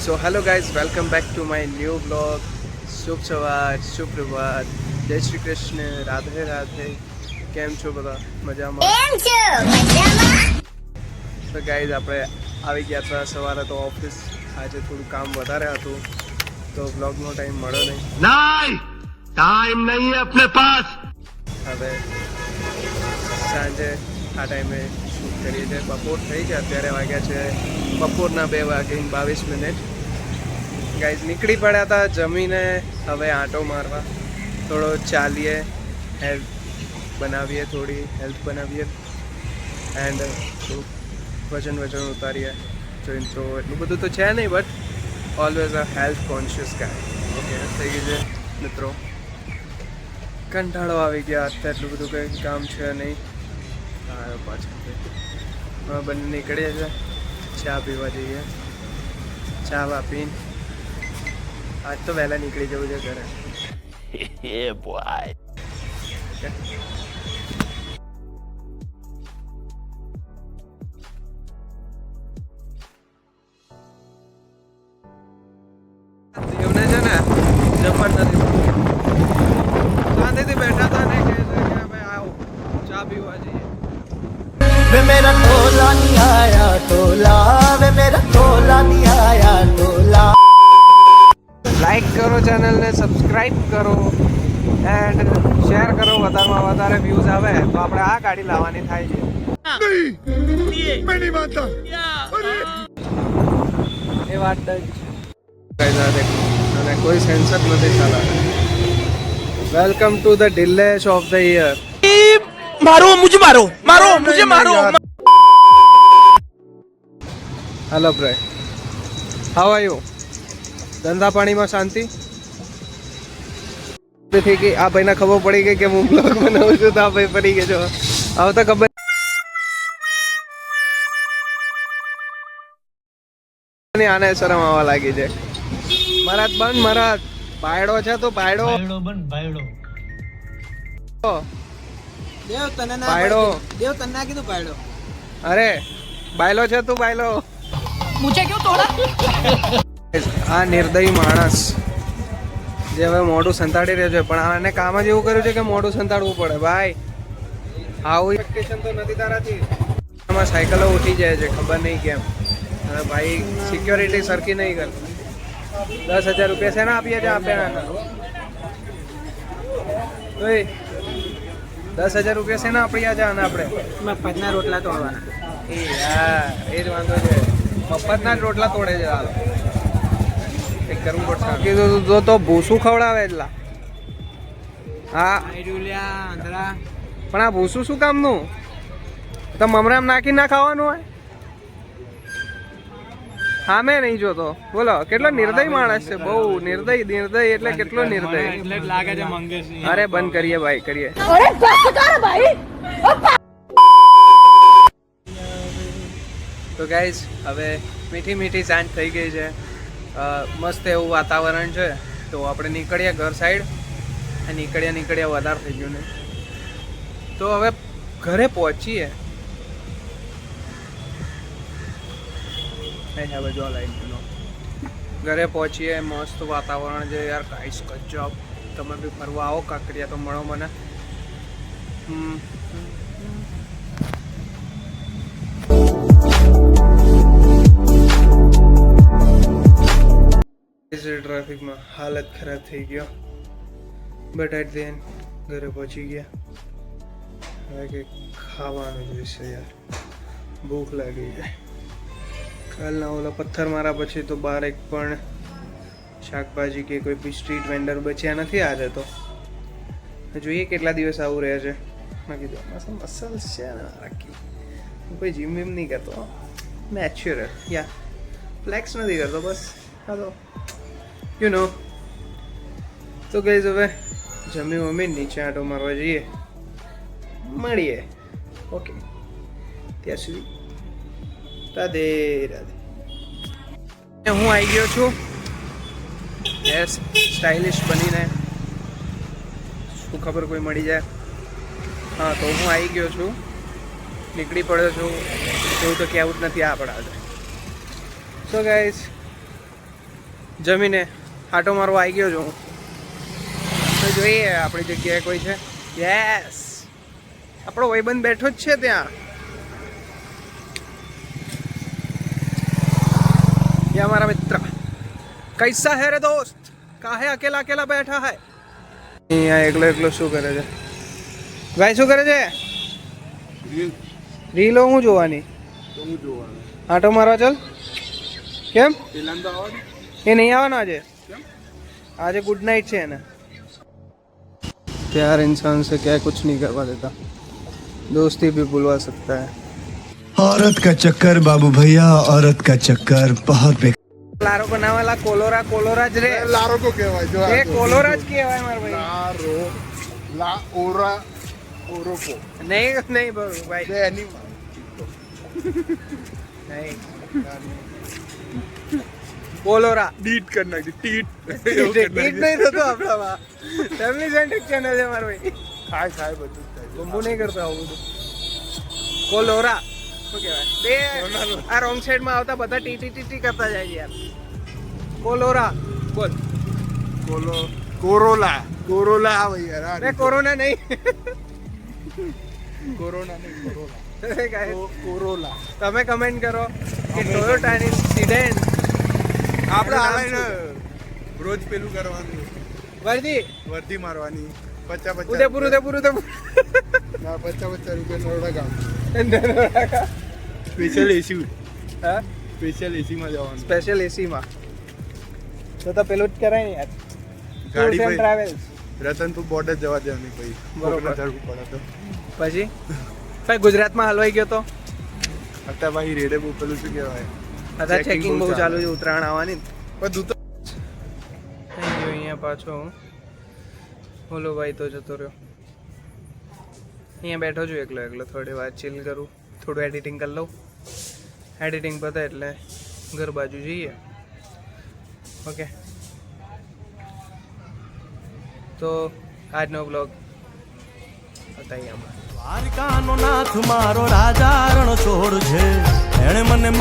So hello guys, welcome back to my new blog. શુભ સવાર, સુપ્રભાત, જય શ્રી કૃષ્ણ, રાધે રાધે. કેમ છો બધા? મજામાં? તો ગાઈઝ આપણે આવી ગયા હતા સવારે તો ઓફિસ. આજે થોડું કામ વધારે હતું તો બ્લોગનો ટાઈમ મળ્યો નહીં. टाइम नहीं है अपने पास. હવે સાંજે આ ટાઈમે શૂટ કરીએ છીએ. બપોર થઈ છે, અત્યારે વાગ્યા છે બપોરના 2:22. ગાઈઝ નીકળી પડ્યા હતા જમીને. હવે આંટો મારવા, થોડો ચાલીએ, હેલ્થ બનાવીએ, થોડી હેલ્થ બનાવીએ એન્ડ થોડું વજન ઉતારીએ. તો એટલું બધું તો છે નહીં, but always a health conscious guys. Okay, થઈ ગયું છે મિત્રો. કંટાળો આવી ગયા. અત્યારે એટલું બધું કંઈ કામ છે નહીં. આવ્યો પાછળ હવે બંને નીકળીએ છીએ, ચા પીવા જઈએ. ચા વા પીને આજ તો વહેલા નીકળી જવું છે ઘરે. દેવને છે ને જમવા નથી શાંતિથી બેઠા હતા ને કે ભાઈ આવો ચા પીવા જઈએ. वे मेरा तोला नहीं आया तोला, वे मेरा तोला नहीं आया तोला. લાઈક કરો ચેનલને, સબસ્ક્રાઈબ કરો એન્ડ શેર કરો. વધારેમાં વધારે વ્યૂઝ આવે તો આપણે આ ગાડી લાવવાની થાય છે. એ વાત જ અને કોઈ સેન્સ જ નથી ચાલે. વેલકમ ટુ ધ ડિલેશ ઓફ ધ યર. मारो मुझे मारो मारो मुझे मारो. Hello bro, how are you? ધંધા પાણીમાં શાંતિ? થી કે આ ભાઈને ખબર પડી ગઈ કે હું બ્લોગ બનાવું છું તો આ ભાઈ પડી ગયો છો. હવે તો ખબર નહીં, આને શરમ આવવા લાગી છે. મહારાજ બંધ, મહારાજ પાયડો છે તો પાયડો પાયડો દેવ તને ના કીધું પાયડો. અરે બાયલો છે તું, બાયલો. મુझे क्यों तोड़ा? આ નિર્દયી માણસ જે હવે મોઢું સંતાડી રહ્યો છે, પણ આને કામ જ એવું કર્યું છે કે મોઢું સંતાડવું પડે. ભાઈ આવું એક્સપેક્ટેશન તો નથી તારાથી. આમાં સાયકલો ઉઠી જાય છે, ખબર નહીં કેમ. અને ભાઈ સિક્યોરિટી સરખી નહીં કરતી. 10,000 રૂપિયા શેના આપીએ છીએ આપણે આને? 10,000 રૂપિયા શેના આપ્યા છે આને આપણે? મફતના રોટલા તોડવાના. એ યાર, એ જ વાંધો છે. મફતના જ રોટલા તોડે છે. હાલો કંઈક કરવું પડશે. કીધું તો ભૂસું ખવડાવે એટલા. હા પણ આ ભૂસું શું કામનું? તો મમરામ નાખી ના ખાવાનું હોય? હા મેં નહીં જોતો. બોલો કેટલો નિર્દય માણસ છે. બહુ નિર્દય એટલે કેટલો નિર્દય. અરે બંધ કરીએ ભાઈ, કરીએ. તો ગાઈઝ હવે મીઠી સાંજ થઈ ગઈ છે. મસ્ત એવું વાતાવરણ છે. તો આપણે નીકળીએ ઘર સાઈડ. નીકળ્યા વધારે થઈ ગયું ને. તો હવે ઘરે પહોંચીએ. ઘરે પહોંચીએ. મસ્ત વાતાવરણ છે યાર, ગાઈસ ગજબ. તમે બી ફરવા આવો કાંકરિયા તો મળો મને. ટ્રાફિકમાં હાલત ખરાબ થઈ ગયો, બટ એટ ધ એન્ડ ઘરે પહોંચી ગયા. હવે કંઈક ખાવાનું જોઈશે યાર, ભૂખ લાગી છે. કાલના ઓલા પથ્થર મારા પછી તો બહાર એક પણ શાકભાજી કે કોઈ બી સ્ટ્રીટ વેન્ડર બચ્યા નથી આજે. તો જોઈએ કેટલા દિવસ આવું રહે છે. મેં કીધું મસલ્સ છે ને રાખી. હું કોઈ જીમ વિમ નહીં કરતો, નેચરલ યા ફ્લેક્સ નથી કરતો બસ. હાલો યુ નો. તો ગઈ હવે જમી નીચે આંટો મારવા જઈએ. મળીએ. ઓકે, ત્યાં સુધી રાધે રાધે. હું આવી ગયો છું યસ સ્ટાઇલિશ બનીને. શું ખબર કોઈ મળી જાય. હા તો હું આવી ગયો છું, નીકળી પડ્યો છું. એવું તો કહેવું જ નથી આપણા. સો ગાઈઝ જમીને આટો મારવા આવી ગયો છું હું. તો જોઈએ આપણી જગ્યાએ કોઈ છે. યસ, આપણો ભાઈબંધ બેઠો જ છે ત્યાં. ये हमारा मित्र. कैसा है रे दोस्त? काहे अकेला अकेला बैठा है? અહીંયા એકલો એકલો શું કરે છે ભાઈ? શું કરે છે? રીલો હું જોવાની? આટો મારવા ચાલ. કેમ એ નહીં આવવાનો આજે? આજે ગુડ નાઇટ છે એને. प्यार इंसान से क्या कुछ नहीं करवा देता, दोस्ती भी भुलवा सकता है. औरत का चक्कर बाबू भैया, औरत का चक्कर बहुत बेकार. લારો બનાવેલા કોલોરા કોલોરા જ રે. લારો કો કહેવાય જો એ કોલોરા જ કહેવાય મારા ભાઈ. લારો લા ઓરા ઓરોકો નહીં નહીં ભાઈ બે એની નહીં. કોલોરા ડીટ કર નાખી ટીટ ઈટ નહીં થતો આપણામાં. ફેમિલી સેન્ટ્રિક ચેનલ છે મારો ભાઈ. ખાય ખાય બધું જ થાય. બંબુ નહીં કરતા આવું બધું. કોલોરા શું કહેવાય? બે આ રોંગ સાઈડ માં આવતા બધા ટી ટી કરતા જાય છે યાર. કોલોરા બોલ. કોરોલા કોરોલા આવે યાર આ અરે કોરોના નહીં. કોરોના નહીં કોરોલા અરે guys, કોરોલા તમે કમેન્ટ કરો કે ટોયોટાની સિડેન આપણે નામ આવીને શું? રોજ પેલું કરવાનું વર્દી વર્ધી મારવાની 50 ઉદયપુર ઉદયપર ના 50 રૂપિયા નરોડા ગામ સ્પેશિયલ એસી હા સ્પેશિયલ એસીમાં જવાનું સ્પેશિયલ એસીમાં તો પેલું જ કરાય ને યાર. ગાડી tours and travels. Ratanpur border જવા દેવાની પછી બરોબર. કોકના ઝાડવું પડે તો પછી ભાઈ ગુજરાતમાં હલવાઈ ગયો તો અત્યારે ભાઈ રેડે બહુ પેલું શું કહેવાય અત્યારે Checking ચેકિંગ બહુ બહુ ચાલુ ચાલે. છે. ઉત્તરાયણ આવવાની ને. બધું તો થઈ ગયો અહીંયા પાછો હું. બોલો ભાઈ તો જતો રહ્યો. અહીંયા બેઠો છું એકલો એકલો. થોડી વાર ચીલ કરું, થોડું એડિટિંગ કરી લઉં. એડિટિંગ પતે એટલે ઘર બાજુ જઈએ. ઓકે, તો આજનો બ્લોગ હતા અહીંયા. દ્વારકાનો નાથ મારો રાજા રણછોડ છે, એણે મને